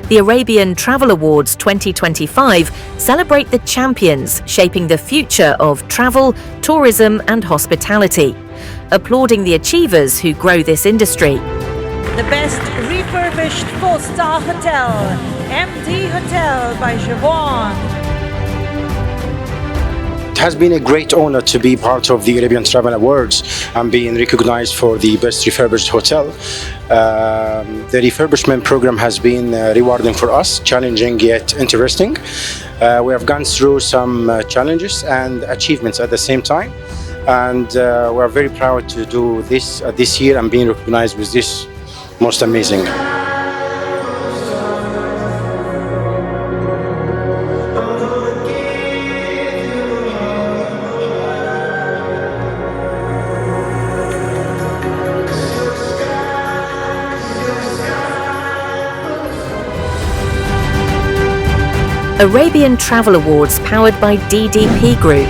The Arabian Travel Awards 2025 celebrate the champions shaping the future of travel, tourism and hospitality, applauding the achievers who grow this industry. The best refurbished 4-star hotel, MD Hotel by Gewan. It has been a great honor to be part of the Arabian Travel Awards and being recognized for the best refurbished hotel. The refurbishment program has been rewarding for us, challenging yet interesting. We have gone through some challenges and achievements at the same time, and we are very proud to do this year and being recognized with this most amazing. Arabian Travel Awards powered by DDP Group.